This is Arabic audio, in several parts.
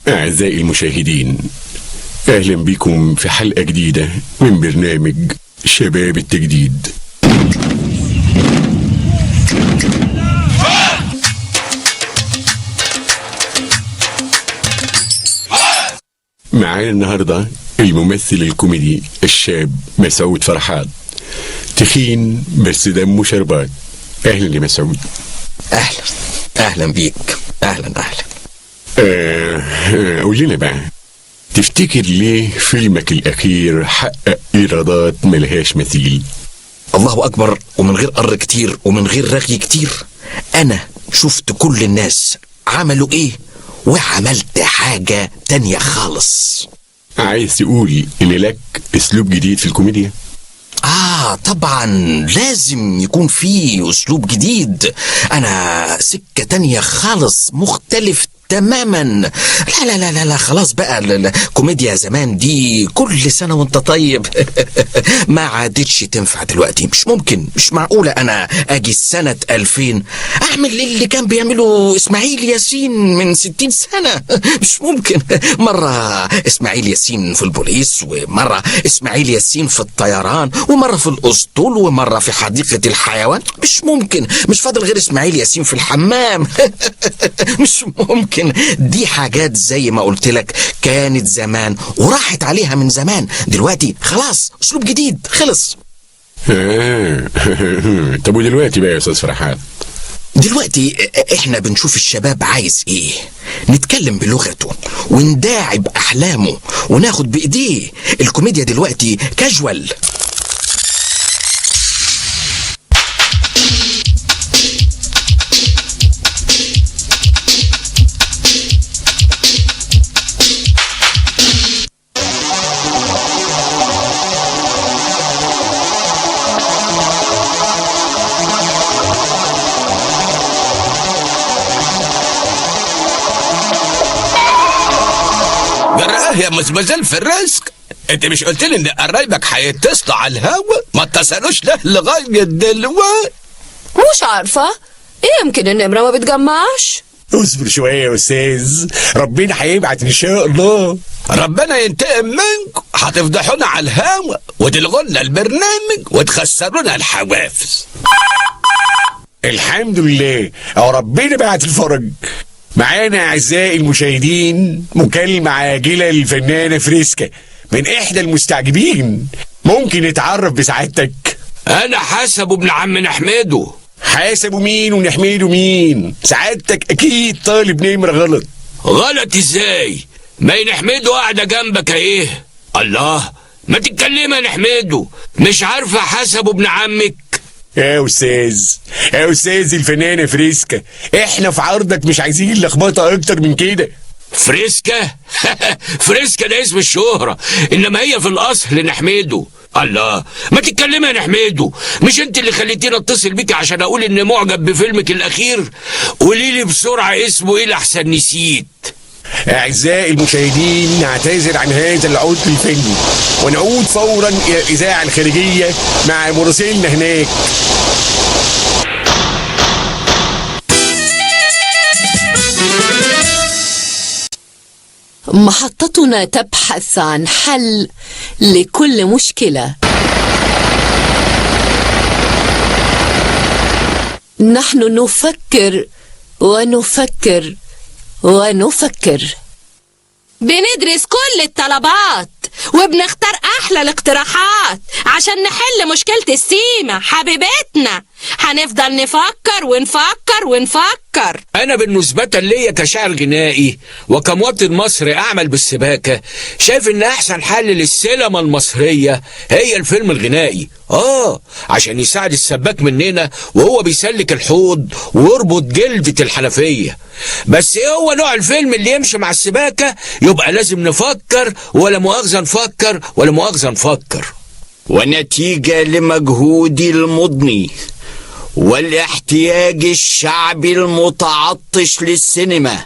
أعزائي المشاهدين، أهلا بكم في حلقة جديدة من برنامج شباب التجديد. معانا النهاردة الممثل الكوميدي الشاب مسعود فرحات، تخين بس دمه شربات. أهلا يا مسعود. أهلا بيك. أهلا قول لنا بقى، تفتكر ليه فيلمك الأخير حقق إيرادات ملهاش مثيل؟ الله أكبر، ومن غير قر كتير ومن غير رغي كتير. أنا شفت كل الناس عملوا إيه وعملت حاجة تانية خالص. عايز تقول إن لك أسلوب جديد في الكوميديا؟ طبعا لازم يكون في أسلوب جديد. أنا سكة تانية خالص، مختلف تماما. لا لا لا لا, لا خلاص بقى، الكوميديا زمان دي كل سنة وانت طيب ما عادتش تنفع دلوقتي. مش ممكن، مش معقولة أنا أجي سنة 2000 أعمل اللي كان بيعمله إسماعيل ياسين من 60 سنة. مش ممكن. مرة إسماعيل ياسين في البوليس، ومرة إسماعيل ياسين في الطيران، ومرة في الأسطول، ومرة في حديقة الحيوان. مش ممكن. مش فاضل غير إسماعيل ياسين في الحمام. مش ممكن. دي حاجات زي ما قلت لك كانت زمان وراحت عليها من زمان. دلوقتي خلاص أسلوب جديد خلص. طب ودلوقتي بقى يا أستاذ فرحات؟ دلوقتي احنا بنشوف الشباب عايز ايه، نتكلم بلغته ونداعي بأحلامه وناخد بإيديه. الكوميديا دلوقتي كاجوال. يا مزمزل في الرزق، انت مش قلت لي ان قرايبك هيتصلوا على الهوا؟ ما اتصلوش له لغايه دلوقتي؟ مش عارفه، يمكن النمره ما بتجمعش. اصبر شويه يا استاذ، ربنا هيبعت ان شاء الله. ربنا ينتقم منكم، هتفضحونا على الهوا وتلغوا لنا البرنامج وتخسرونا الحوافز. الحمد لله، او ربنا بعت الفرج. معانا أعزائي المشاهدين مكالمة عاجلة للفنانة فريسكا من إحدى المستعجبين. ممكن نتعرف بسعادتك؟ أنا حسب ابن عم نحمده. حسبه مين ونحمده مين؟ سعادتك أكيد طالب نمرة غلط. غلط إزاي؟ ما نحمده قاعدة جنبك إيه؟ الله، ما تتكلم يا نحمده، مش عارفة حسب ابن عمك؟ يا أستاذ الفنانة فريسكا، إحنا في عرضك مش عايزين لخبطة أكتر من كده. فريسكا؟ فريسكا ده اسم الشهرة، إنما هي في الأصل نحمده. الله، ما تتكلمي يا نحمده، مش انت اللي خليتيني اتصل بيكي عشان اقول اني معجب بفيلمك الاخير؟ قولي لي بسرعة اسمه ايه لحسن نسيت. أعزائي المشاهدين، نعتذر عن هذا العطل الفني ونعود فورا إلى الإذاعة الخارجية مع مراسلنا هناك. محطتنا تبحث عن حل لكل مشكلة. نحن نفكر ونفكر ونفكر، بندرس كل الطلبات وبنختار أحلى الاقتراحات عشان نحل مشكلة السيمة حبيبتنا. هنفضل نفكر ونفكر ونفكر. أنا بالنسبة ليا كشاعر غنائي وكمواطن مصري أعمل بالسباكة، شايف إن أحسن حل للسينما المصرية هي الفيلم الغنائي. عشان يساعد السباك مننا وهو بيسلك الحوض ويربط جلدة الحنفية. بس إيه هو نوع الفيلم اللي يمشي مع السباكة؟ يبقى لازم نفكر ولا مؤاخذة نفكر ولا مؤاخذة نفكر. ونتيجة لمجهودي المضني والاحتياج الشعبي المتعطش للسينما،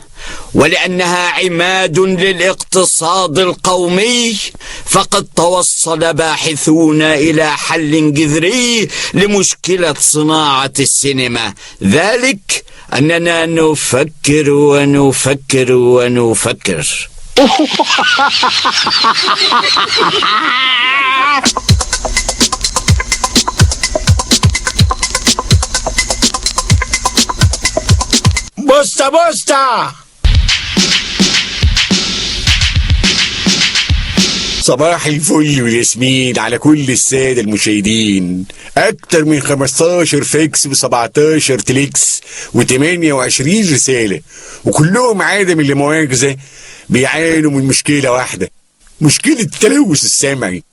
ولأنها عماد للاقتصاد القومي، فقد توصل باحثون إلى حل جذري لمشكلة صناعة السينما، ذلك أننا نفكر ونفكر ونفكر. بوستا صباح الفل والياسمين على كل السادة المشاهدين. أكتر من 15 فيكس و17 تليكس و28 رسالة، وكلهم عدم اللي مؤاخذة بيعانوا من مشكلة واحدة، مشكلة التلوث السمعي.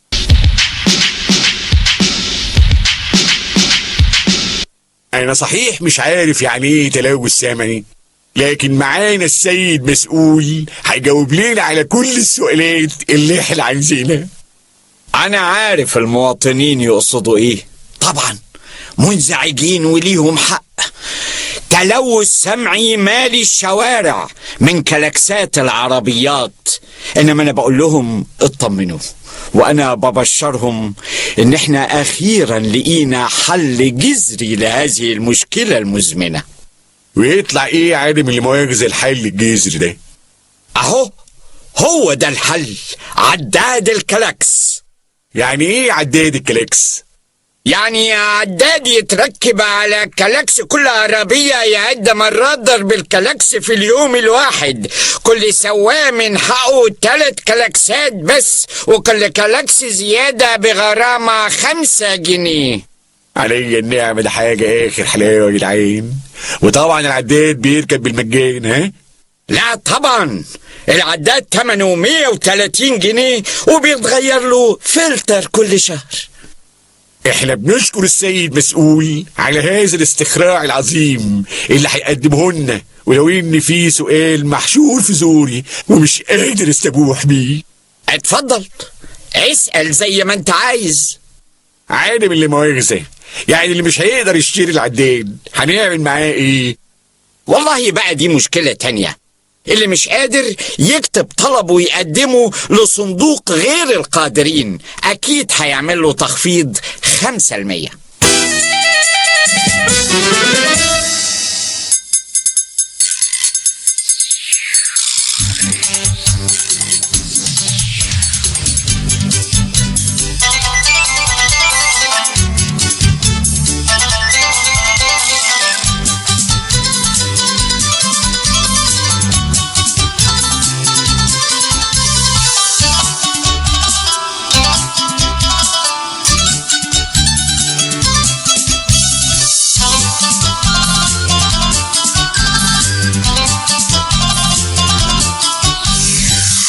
أنا صحيح مش عارف يعني إيه تلوث سمعي، لكن معانا السيد مسؤول هيجاوب لنا على كل السؤالات اللي احنا عايزينها. أنا عارف المواطنين يقصدوا إيه، طبعا منزعجين وليهم حق. تلوث سمعي مالي الشوارع من كلاكسات العربيات، إنما أنا بقول لهم اطمنوا، وأنا ببشرهم إن احنا أخيرا لقينا حل جذري لهذه المشكلة المزمنة. ويطلع ايه عدم اللي مؤاخذة الحل الجذري ده؟ أهو هو ده الحل، عداد الكلاكس. يعني ايه عداد الكلاكس؟ يعني عداد يتركب على كلاكس كل عربية يعد مرات ضرب الكلاكس في اليوم الواحد. كل سواق من حقه 3 كلاكسات بس، وكل كلاكس زيادة بغرامة 5 جنيه. عليا النعمة، ده حاجة آخر حلاوة يا جدعان. وطبعا العداد بيركب بالمجان، ها؟ لا طبعا، العداد ثمنه 130 جنيه وبيتغير له فلتر كل شهر. احنا بنشكر السيد مسؤول على هذا الاستخراع العظيم اللي هيقدمه لنا، ولو ان في سؤال محشور في زوري ومش قادر استبوح بيه. اتفضل اسأل زي ما انت عايز. عادم اللي مؤاخذة، يعني اللي مش هيقدر يشتري العداد هنعمل معاه ايه؟ والله بقى دي مشكلة تانية. اللي مش قادر يكتب طلب ويقدمه لصندوق غير القادرين، أكيد هيعمل له تخفيض 5%.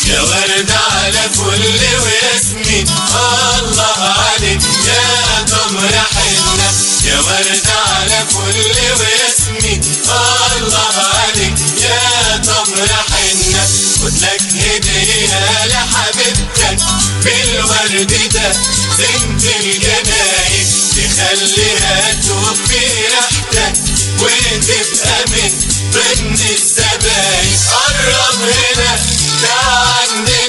يا ورد على فل وياسمين، الله عليك يا تمر حنة. يا ورد على فل وياسمين، الله عليك يا تمر حنة. خدلك هدية لحبيبتك بالورد ده، بنت الجناين تخليها تشوف في ريحتك وتبقى من ضمن الزباين. قرب هنا ده عندنا